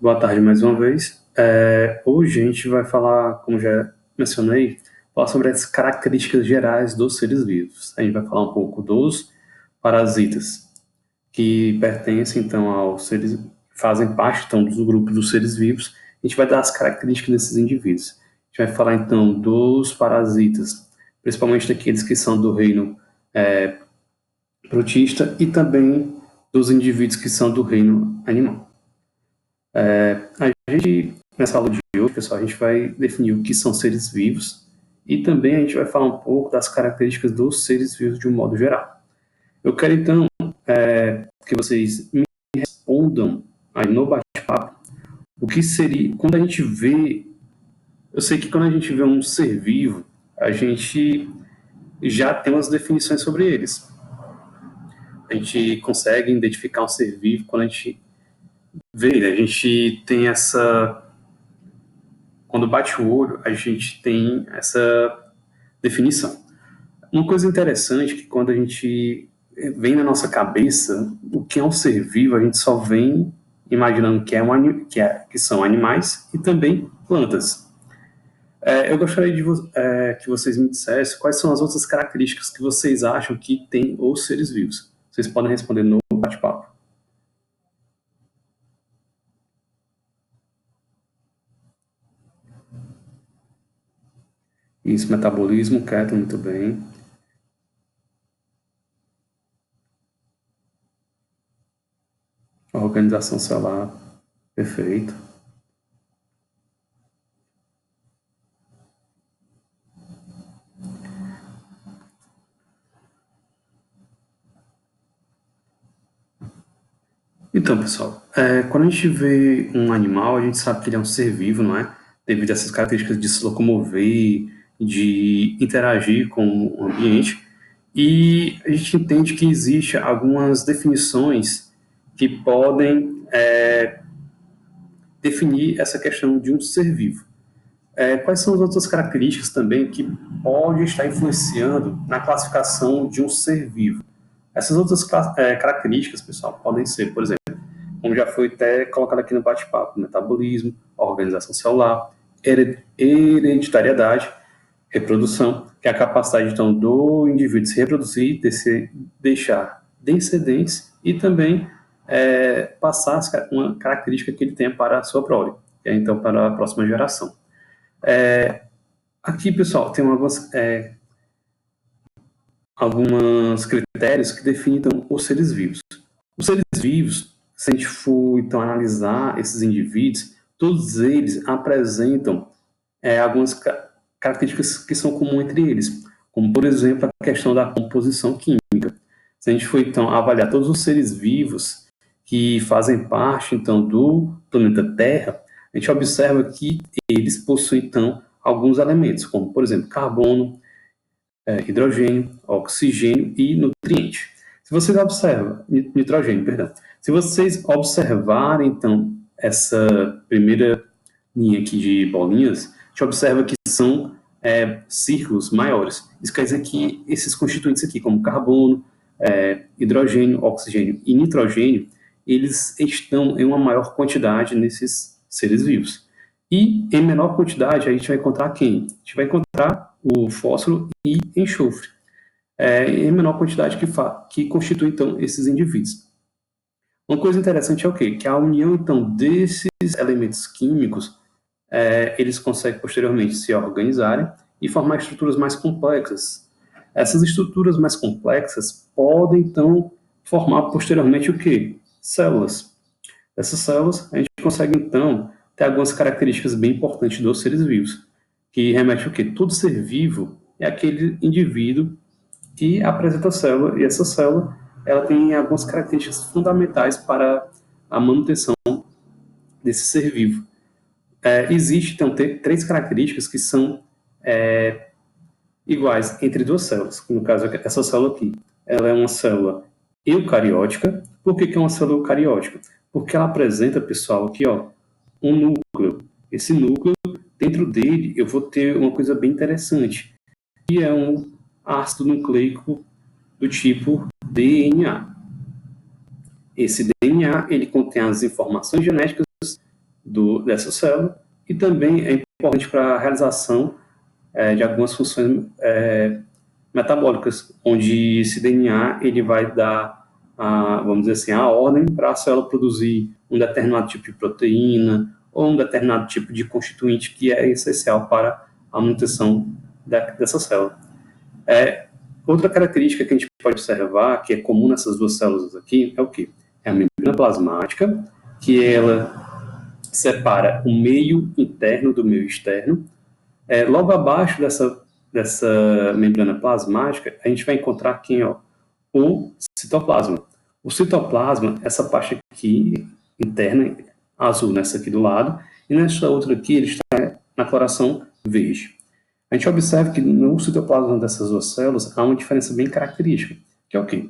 Boa tarde mais uma vez. Hoje a gente vai falar, como já mencionei, falar sobre as características gerais dos seres vivos. A gente vai falar um pouco dos parasitas, que pertencem então aos seres, fazem parte então do grupo dos seres vivos. A gente vai dar as características desses indivíduos. A gente vai falar então dos parasitas, principalmente daqueles que são do reino protista e também dos indivíduos que são do reino animal. Nessa aula de hoje, pessoal, a gente vai definir o que são seres vivos e também a gente vai falar um pouco das características dos seres vivos de um modo geral. Eu quero, então, que vocês me respondam aí no bate-papo o que seria, quando a gente vê, eu sei que quando a gente vê um ser vivo, a gente já tem umas definições sobre eles. A gente consegue identificar um ser vivo quando a gente vê ele, a gente tem essa... Quando bate o olho, a gente tem essa definição. Uma coisa interessante é que quando a gente vem na nossa cabeça o que é um ser vivo, a gente só vem imaginando que são animais e também plantas. Eu gostaria de que vocês me dissessem quais são as outras características que vocês acham que tem os seres vivos. Vocês podem responder no bate-papo. Isso, metabolismo, Keto, muito bem. Organização celular, perfeito. Então, pessoal, quando a gente vê um animal, a gente sabe que ele é um ser vivo, não é? Devido a essas características de se locomover, de interagir com o ambiente. E a gente entende que existe algumas definições que podem definir essa questão de um ser vivo. Quais são as outras características também que podem estar influenciando na classificação de um ser vivo? Essas outras características, pessoal, podem ser, por exemplo, como já foi até colocado aqui no bate-papo, metabolismo, organização celular, hereditariedade, reprodução, que é a capacidade, então, do indivíduo se reproduzir, deixar descendentes e também passar uma característica que ele tenha para a sua prole, que é, então, para a próxima geração. Aqui, pessoal, tem alguns critérios que definem, então, os seres vivos. Os seres vivos, se a gente for, então, analisar esses indivíduos, todos eles apresentam algumas características que são comuns entre eles, como, por exemplo, a questão da composição química. Se a gente for, então, avaliar todos os seres vivos que fazem parte, então, do planeta Terra, a gente observa que eles possuem, então, alguns elementos, como, por exemplo, carbono, hidrogênio, oxigênio e nutriente. Se vocês observam, nitrogênio, perdão. Se vocês observarem, então, essa primeira linha aqui de bolinhas, a gente observa que são círculos maiores. Isso quer dizer que esses constituintes aqui, como carbono, hidrogênio, oxigênio e nitrogênio, eles estão em uma maior quantidade nesses seres vivos. E em menor quantidade, a gente vai encontrar quem? A gente vai encontrar o fósforo e enxofre. Em menor quantidade que constitui, então, esses indivíduos. Uma coisa interessante é o quê? Que a união, então, desses elementos químicos, eles conseguem posteriormente se organizarem e formar estruturas mais complexas. Essas estruturas mais complexas podem, então, formar posteriormente o quê? Células. Essas células, a gente consegue, então, ter algumas características bem importantes dos seres vivos, que remete ao quê? Todo ser vivo é aquele indivíduo que apresenta a célula, e essa célula ela tem algumas características fundamentais para a manutenção desse ser vivo. Existem, então, três características que são iguais entre duas células. No caso, essa célula aqui, ela é uma célula eucariótica. Por que é uma célula eucariótica? Porque ela apresenta, pessoal, aqui, ó, um núcleo. Esse núcleo, dentro dele, eu vou ter uma coisa bem interessante, que é um ácido nucleico do tipo DNA. Esse DNA, ele contém as informações genéticas dessa célula, e também é importante para a realização de algumas funções metabólicas, onde esse DNA ele vai dar, vamos dizer assim, a ordem para a célula produzir um determinado tipo de proteína ou um determinado tipo de constituinte que é essencial para a manutenção dessa célula. Outra característica que a gente pode observar, que é comum nessas duas células aqui, é o quê? É a membrana plasmática, que ela separa o meio interno do meio externo. Logo abaixo dessa membrana plasmática, a gente vai encontrar aqui, ó, o citoplasma. O citoplasma, essa parte aqui interna, azul nessa aqui do lado, e nessa outra aqui ele está na coloração verde. A gente observa que no citoplasma dessas duas células há uma diferença bem característica, que é o quê?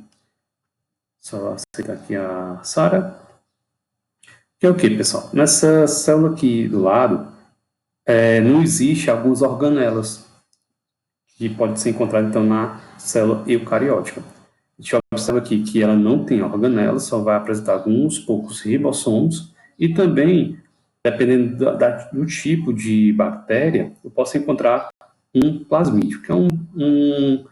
Só aceitar aqui a Sara. Que é o quê, pessoal? Nessa célula aqui do lado, não existe algumas organelas que podem ser encontradas, então, na célula eucariótica. A gente observa aqui que ela não tem organelas, só vai apresentar alguns poucos ribossomos, e também, dependendo do tipo de bactéria, eu posso encontrar um plasmídio, que é um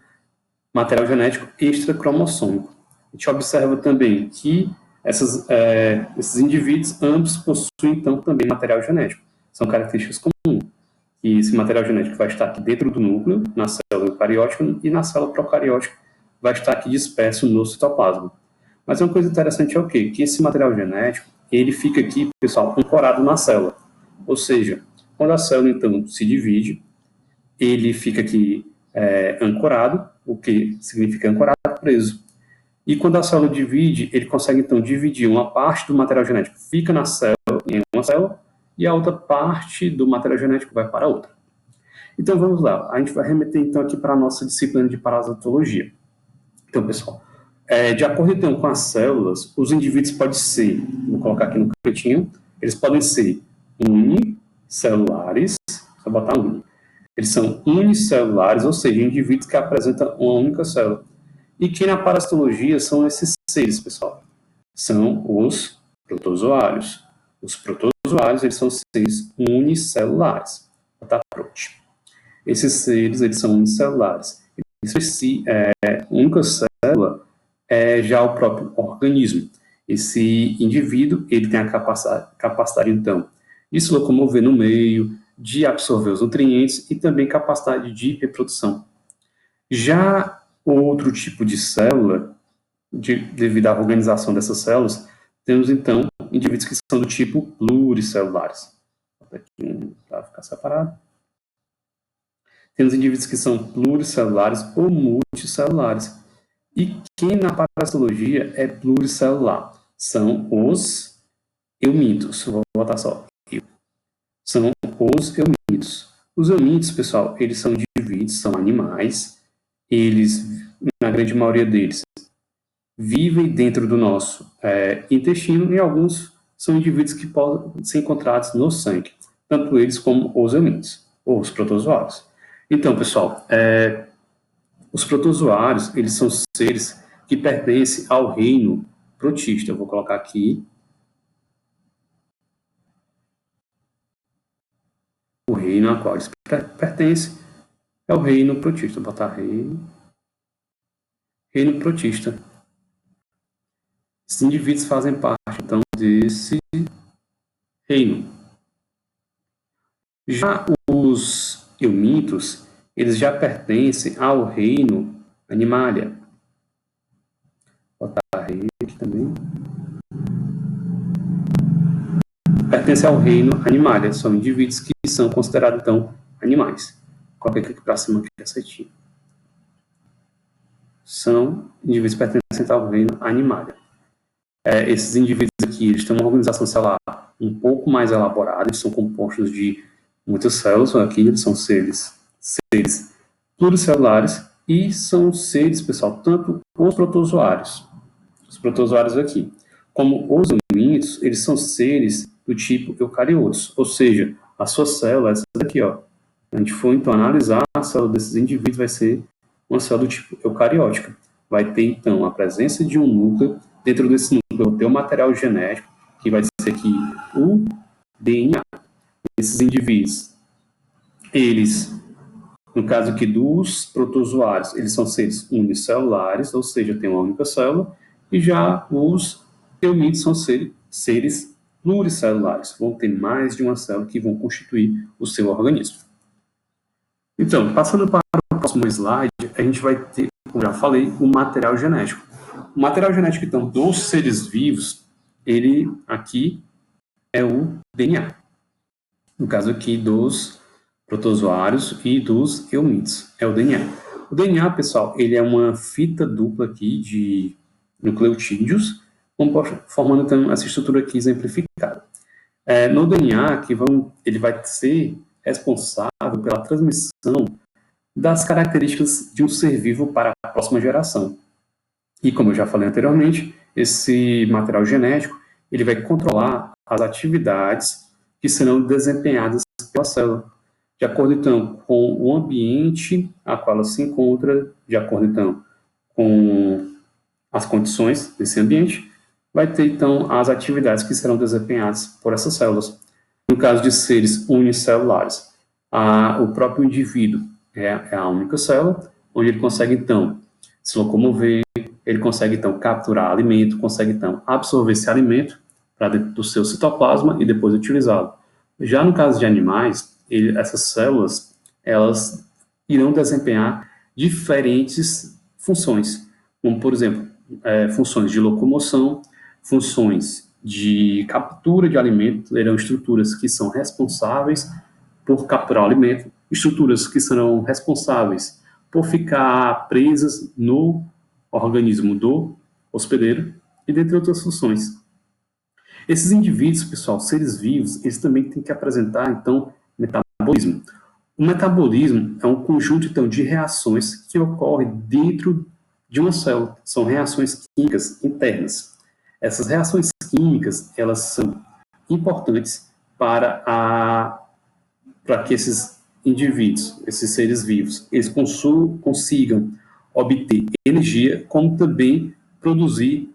material genético extracromossômico. A gente observa também que esses indivíduos ambos possuem, então, também material genético. São características comuns. E esse material genético vai estar aqui dentro do núcleo, na célula eucariótica, e na célula procariótica vai estar aqui disperso no citoplasma. Mas uma coisa interessante é o quê? Que esse material genético, ele fica aqui, pessoal, ancorado na célula. Ou seja, quando a célula, então, se divide, ele fica aqui ancorado, o que significa ancorado, preso. E quando a célula divide, ele consegue, então, dividir uma parte do material genético, fica na célula, em uma célula, e a outra parte do material genético vai para a outra. Então, vamos lá. A gente vai remeter, então, aqui para a nossa disciplina de parasitologia. Então, pessoal, de acordo, então, com as células, os indivíduos podem ser, vou colocar aqui no cantinho, eles podem ser unicelulares, só botar uni. Eles são unicelulares, ou seja, indivíduos que apresentam uma única célula. E que na parasitologia são esses seres, pessoal. São os protozoários. Os protozoários, eles são seres unicelulares. Tá pronto. Esses seres, eles são unicelulares. Única célula é já o próprio organismo. Esse indivíduo, ele tem a capacidade, então, de se locomover no meio, de absorver os nutrientes e também capacidade de reprodução. Já outro tipo de célula, devido à organização dessas células, temos, então, indivíduos que são do tipo pluricelulares. Aqui para ficar separado. Temos indivíduos que são pluricelulares ou multicelulares. E quem na parasitologia é pluricelular? São os eumintos. Vou botar só. São os eumintos. Os eumintos, pessoal, eles são indivíduos, são animais. Eles, na grande maioria deles, vivem dentro do nosso intestino, e alguns são indivíduos que podem ser encontrados no sangue, tanto eles como os eumintos, ou os protozoários. Então, pessoal, os protozoários, eles são seres que pertencem ao reino protista. Eu vou colocar aqui o reino a qual eles pertencem, é o reino protista. Vou botar reino protista. Esses indivíduos fazem parte, então, desse reino. Já os eumintos, eles já pertencem ao reino animalia. Vou botar reino aqui também. Pertence ao reino animalia. São indivíduos que são considerados, então, animais. Coloquei aqui para cima aqui, certinho. São indivíduos que pertencem ao reino animalia. Esses indivíduos aqui, eles têm uma organização celular um pouco mais elaborada, eles são compostos de muitas células, aqui eles são seres pluricelulares, e são seres, pessoal, tanto os protozoários aqui, como os eumintos, eles são seres do tipo eucariotos, ou seja, a sua célula, essa daqui, ó, a gente for então analisar a célula desses indivíduos, vai ser uma célula do tipo eucariótica. Vai ter então a presença de um núcleo, dentro desse núcleo ter um material genético, que vai ser aqui o DNA. Esses indivíduos, eles, no caso aqui dos protozoários, eles são seres unicelulares, ou seja, tem uma única célula, e já os eumintos são seres pluricelulares, vão ter mais de uma célula que vão constituir o seu organismo. Então, passando para o próximo slide, a gente vai ter, como já falei, o material genético. O material genético, então, dos seres vivos, ele aqui é o DNA. No caso aqui dos protozoários e dos eumintos, é o DNA. O DNA, pessoal, ele é uma fita dupla aqui de nucleotídeos, formando então essa estrutura aqui exemplificada. No DNA, ele vai ser responsável pela transmissão das características de um ser vivo para a próxima geração. E como eu já falei anteriormente, esse material genético ele vai controlar as atividades que serão desempenhadas pela célula, de acordo então com o ambiente a qual ela se encontra, de acordo então com as condições desse ambiente, vai ter então as atividades que serão desempenhadas por essas células. No caso de seres unicelulares, o próprio indivíduo é a única célula, onde ele consegue então se locomover, ele consegue então capturar alimento, consegue então absorver esse alimento para dentro do seu citoplasma e depois utilizá-lo. Já no caso de animais, essas células, elas irão desempenhar diferentes funções, como por exemplo, funções de locomoção, funções de captura de alimento, serão estruturas que são responsáveis por capturar o alimento, estruturas que serão responsáveis por ficar presas no organismo do hospedeiro e dentre outras funções. Esses indivíduos, pessoal, seres vivos, eles também têm que apresentar, então, metabolismo. O metabolismo é um conjunto, então, de reações que ocorrem dentro de uma célula. São reações químicas internas. Essas reações químicas, elas são importantes para que esses indivíduos, esses seres vivos, eles consigam obter energia, como também produzir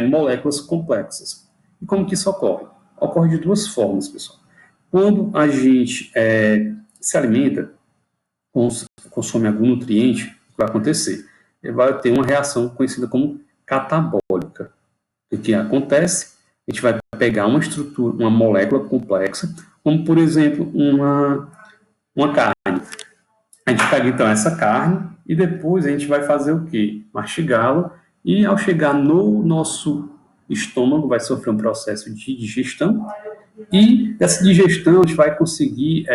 moléculas complexas. E como que isso ocorre? Ocorre de duas formas, pessoal. Quando a gente se alimenta, consome algum nutriente, o que vai acontecer? Ele vai ter uma reação conhecida como catabólica. O que acontece? A gente vai pegar uma estrutura, uma molécula complexa, como por exemplo uma carne. A gente pega então essa carne e depois a gente vai fazer o quê? Mastigá-la, e ao chegar no nosso estômago vai sofrer um processo de digestão, e dessa digestão a gente vai conseguir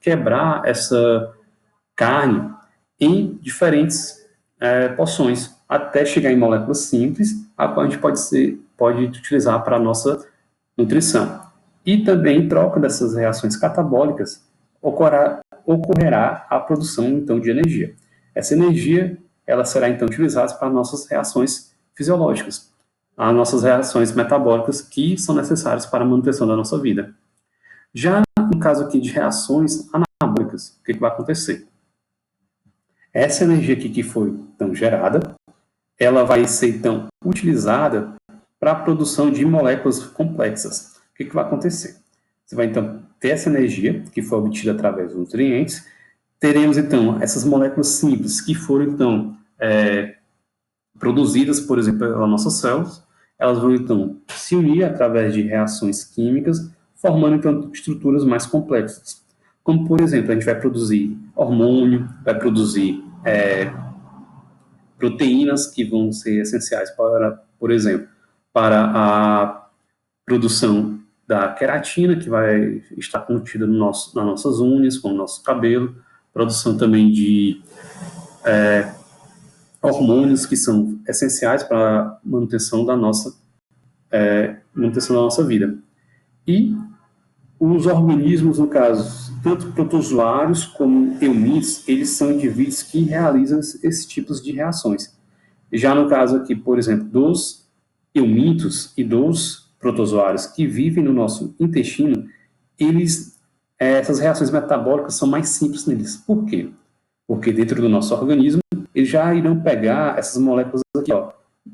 quebrar essa carne em diferentes porções, até chegar em moléculas simples, a qual a gente pode utilizar para a nossa nutrição. E também, em troca dessas reações catabólicas, ocorrerá a produção, então, de energia. Essa energia, ela será, então, utilizada para nossas reações fisiológicas, as nossas reações metabólicas que são necessárias para a manutenção da nossa vida. Já no caso aqui de reações anabólicas, o que vai acontecer? Essa energia aqui que foi, então, gerada, ela vai ser, então, utilizada para a produção de moléculas complexas. O que vai acontecer? Você vai, então, ter essa energia que foi obtida através dos nutrientes, teremos, então, essas moléculas simples que foram, então, produzidas, por exemplo, pelas nossas células, elas vão, então, se unir através de reações químicas, formando, então, estruturas mais complexas. Como, por exemplo, a gente vai produzir hormônio, vai produzir proteínas que vão ser essenciais para, por exemplo, para a produção da queratina, que vai estar contida nas nossas unhas, com o nosso cabelo, produção também de hormônios que são essenciais para a manutenção da nossa vida. E os organismos, no caso, tanto protozoários como eumintos, eles são indivíduos que realizam esses tipos de reações. Já no caso aqui, por exemplo, dos eumintos e dos protozoários que vivem no nosso intestino, essas reações metabólicas são mais simples neles. Por quê? Porque dentro do nosso organismo, eles já irão pegar essas moléculas aqui,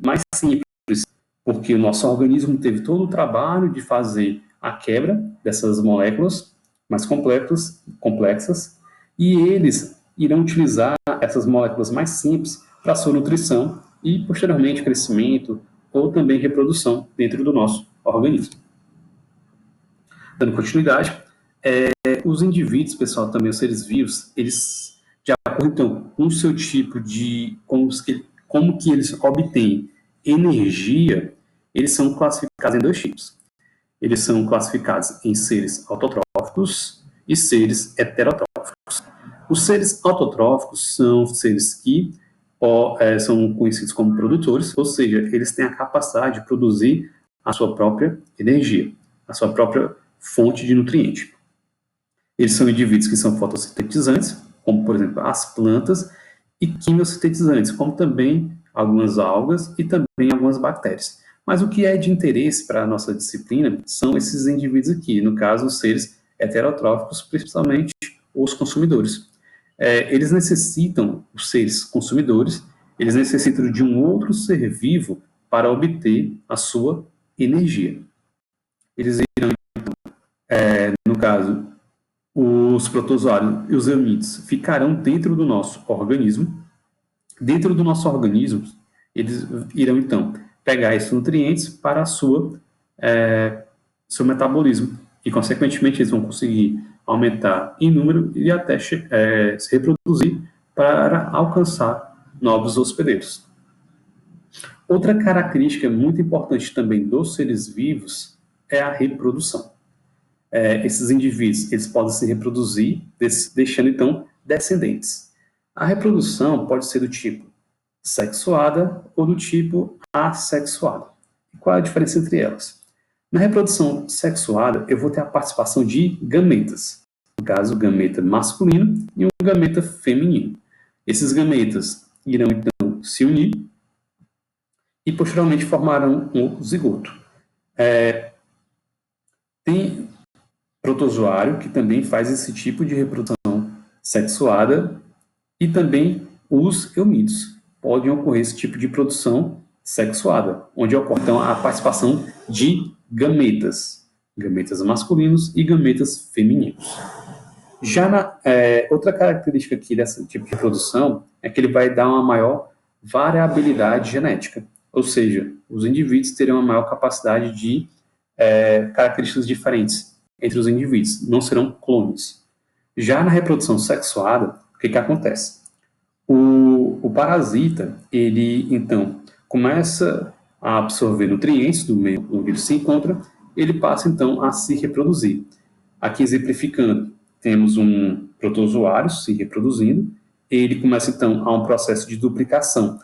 mais simples, porque o nosso organismo teve todo o trabalho de fazer a quebra dessas moléculas mais complexas, e eles irão utilizar essas moléculas mais simples para sua nutrição e, posteriormente, crescimento ou também reprodução dentro do nosso organismo. Dando continuidade, os indivíduos, pessoal, também os seres vivos, eles, de acordo então, com o seu tipo de, como que eles obtêm energia, eles são classificados em 2 tipos. Eles são classificados em seres autotróficos e seres heterotróficos. Os seres autotróficos são seres que são conhecidos como produtores, ou seja, eles têm a capacidade de produzir a sua própria energia, a sua própria fonte de nutriente. Eles são indivíduos que são fotossintetizantes, como, por exemplo, as plantas, e quimiosintetizantes, como também algumas algas e também algumas bactérias. Mas o que é de interesse para a nossa disciplina são esses indivíduos aqui, no caso, os seres heterotróficos, principalmente os consumidores. Eles necessitam, os seres consumidores, eles necessitam de um outro ser vivo para obter a sua energia. Eles irão, no caso, os protozoários e os eunídeos ficarão dentro do nosso organismo. Dentro do nosso organismo, eles irão, então, pegar esses nutrientes para seu metabolismo. E, consequentemente, eles vão conseguir aumentar em número e até se reproduzir para alcançar novos hospedeiros. Outra característica muito importante também dos seres vivos é a reprodução. Esses indivíduos, eles podem se reproduzir, deixando, então, descendentes. A reprodução pode ser do tipo sexuada ou do tipo assexuada. E qual é a diferença entre elas? Na reprodução sexuada, eu vou ter a participação de gametas. No caso, o gameta masculino e um gameta feminino. Esses gametas irão, então, se unir e, posteriormente, formarão um zigoto. Tem protozoário que também faz esse tipo de reprodução sexuada e também os eunídeos. Podem ocorrer esse tipo de produção sexuada, onde ocorre, então, a participação de gametas masculinos e gametas femininos. Já outra característica aqui desse tipo de reprodução é que ele vai dar uma maior variabilidade genética, ou seja, os indivíduos terão uma maior capacidade de características diferentes entre os indivíduos, não serão clones. Já na reprodução sexuada, o que acontece? O parasita, ele, então, começa a absorver nutrientes do meio onde ele se encontra, ele passa, então, a se reproduzir. Aqui, exemplificando, temos um protozoário se reproduzindo, ele começa, então, a um processo de duplicação.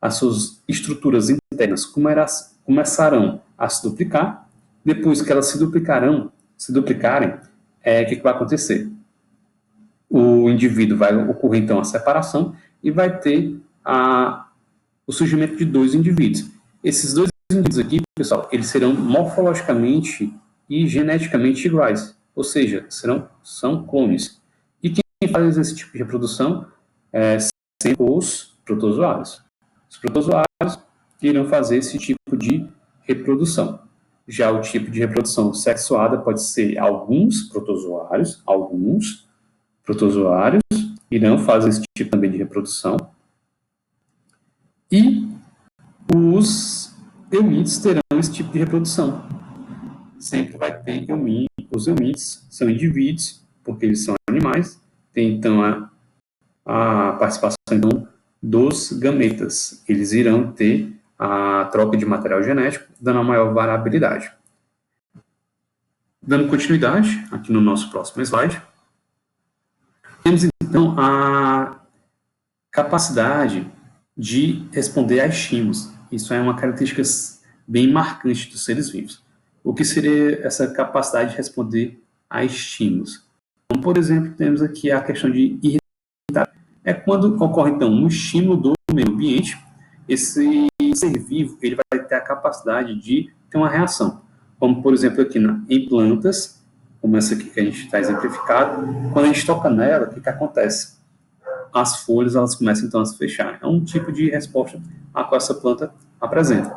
As suas estruturas internas começarão a se duplicar, depois que elas se duplicarem, o que vai acontecer? O indivíduo vai ocorrer, então, a separação e vai ter o surgimento de 2 indivíduos. Esses 2 indivíduos aqui, pessoal, eles serão morfologicamente e geneticamente iguais, ou seja, são clones. E quem faz esse tipo de reprodução são os protozoários. Os protozoários irão fazer esse tipo de reprodução. Já o tipo de reprodução sexuada pode ser alguns protozoários irão fazer esse tipo também de reprodução. E os eunídeos terão esse tipo de reprodução. Sempre vai ter os eunídeos, são indivíduos, porque eles são animais, tem então a participação então, dos gametas. Eles irão ter a troca de material genético, dando a maior variabilidade. Dando continuidade, aqui no nosso próximo slide, temos então a capacidade de responder a estímulos. Isso é uma característica bem marcante dos seres vivos. O que seria essa capacidade de responder a estímulos? Então, por exemplo, temos aqui a questão de irritabilidade. É quando ocorre, então, um estímulo do meio ambiente, esse ser vivo ele vai ter a capacidade de ter uma reação. Como, por exemplo, aqui em plantas, como essa aqui que a gente está exemplificado, quando a gente toca nela, o que acontece? As folhas elas começam então a se fechar. É um tipo de resposta a qual essa planta apresenta.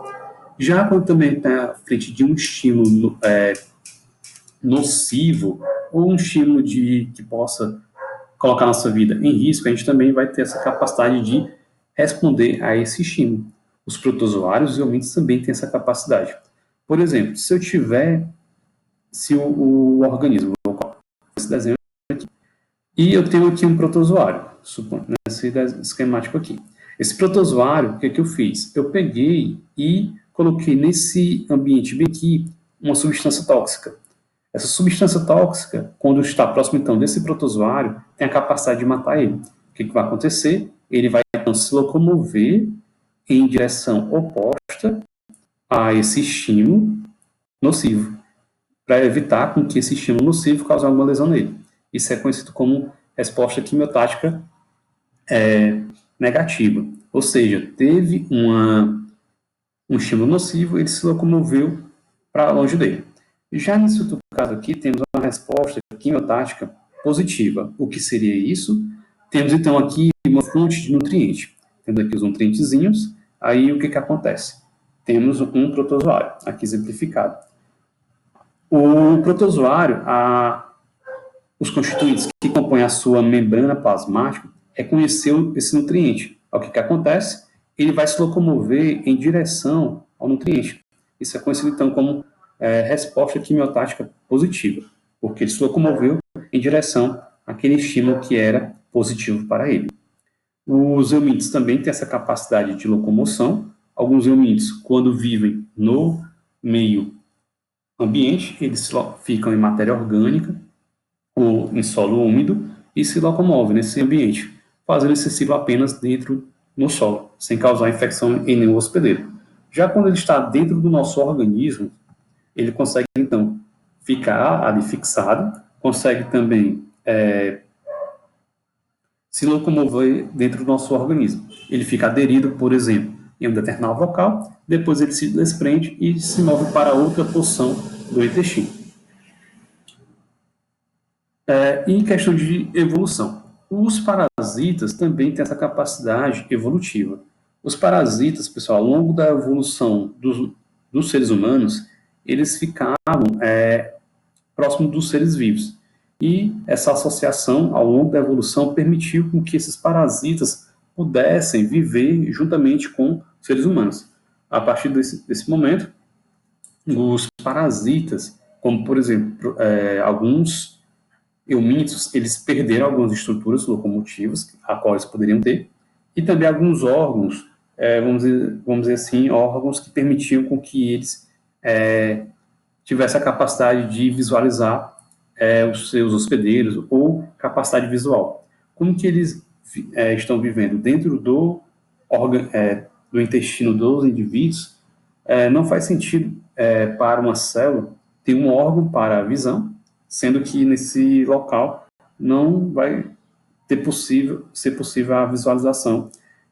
Já quando também está à frente de um estímulo nocivo ou um estímulo que possa colocar nossa vida em risco, a gente também vai ter essa capacidade de responder a esse estímulo. Os protozoários realmente também têm essa capacidade. Por exemplo, se o organismo, esse desenho aqui, e eu tenho aqui um protozoário, suponho, nesse esquemático aqui. Esse protozoário, o que eu fiz? Eu peguei e coloquei nesse ambiente bem aqui uma substância tóxica. Essa substância tóxica, quando está próximo, então, desse protozoário, tem a capacidade de matar ele. O que vai acontecer? Ele vai, então, se locomover em direção oposta a esse estímulo nocivo, para evitar com que esse estímulo nocivo cause alguma lesão nele. Isso é conhecido como resposta quimiotática negativa. Ou seja, teve um estímulo nocivo, ele se locomoveu para longe dele. Já nesse outro caso aqui, temos uma resposta quimiotática positiva. O que seria isso? Temos, então, aqui uma fonte de nutriente. Temos aqui os nutrientezinhos. Aí, o que acontece? Temos um protozoário, aqui exemplificado. O protozoário, os constituintes que compõem a sua membrana plasmática, reconheceu esse nutriente. O que acontece? Ele vai se locomover em direção ao nutriente. Isso é conhecido, então, como resposta quimiotática positiva, porque ele se locomoveu em direção àquele estímulo que era positivo para ele. Os eumintes também têm essa capacidade de locomoção. Alguns eumintes, quando vivem no meio ambiente, eles ficam em matéria orgânica ou em solo úmido e se locomovem nesse ambiente, fazendo esse ciclo apenas dentro no solo, sem causar infecção em nenhum hospedeiro. Já quando ele está dentro do nosso organismo, ele consegue, então, ficar ali fixado, consegue também se locomover dentro do nosso organismo. Ele fica aderido, por exemplo, em um determinado local, depois ele se desprende e se move para outra porção do intestino. E em questão de evolução, os parasitas também têm essa capacidade evolutiva. Os parasitas, pessoal, ao longo da evolução dos seres humanos, eles ficavam próximo dos seres vivos. E essa associação, ao longo da evolução, permitiu com que esses parasitas pudessem viver juntamente com seres humanos. A partir desse momento, os parasitas, como, por exemplo, alguns eumintos, eles perderam algumas estruturas locomotivas, a qual eles poderiam ter, e também alguns órgãos, vamos dizer assim, órgãos que permitiam com que eles tivessem a capacidade de visualizar os seus hospedeiros ou capacidade visual. Como que eles estão vivendo dentro do intestino dos indivíduos, não faz sentido para uma célula ter um órgão para a visão, sendo que nesse local não vai ser possível a visualização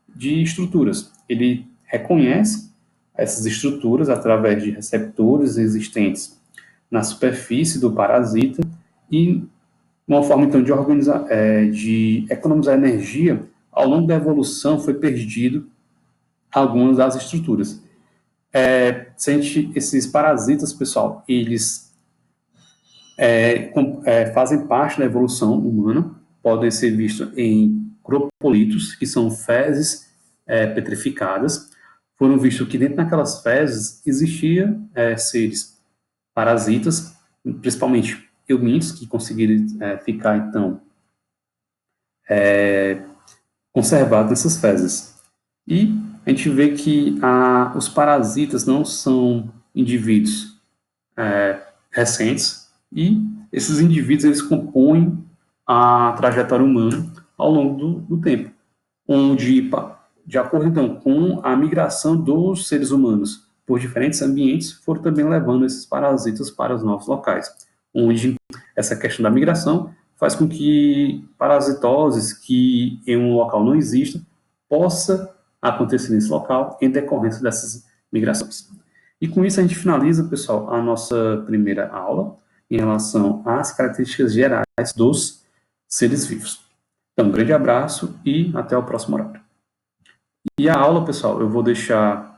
de estruturas. Ele reconhece essas estruturas através de receptores existentes na superfície do parasita e uma forma, então, de economizar energia, ao longo da evolução foi perdido algumas das estruturas. Esses parasitas, pessoal, eles fazem parte da evolução humana, podem ser vistos em cropolitos, que são fezes petrificadas. Foram vistos que dentro daquelas fezes existia seres parasitas, principalmente eumintos, que conseguiram ficar, então, conservados nessas fezes. E a gente vê que os parasitas não são indivíduos recentes, e esses indivíduos eles compõem a trajetória humana ao longo do tempo, onde, de acordo, então, com a migração dos seres humanos por diferentes ambientes, foram também levando esses parasitas para os novos locais, onde essa questão da migração faz com que parasitoses que em um local não existam possa acontecer nesse local em decorrência dessas migrações. E com isso a gente finaliza, pessoal, a nossa primeira aula em relação às características gerais dos seres vivos. Então, um grande abraço e até o próximo horário. E a aula, pessoal, eu vou deixar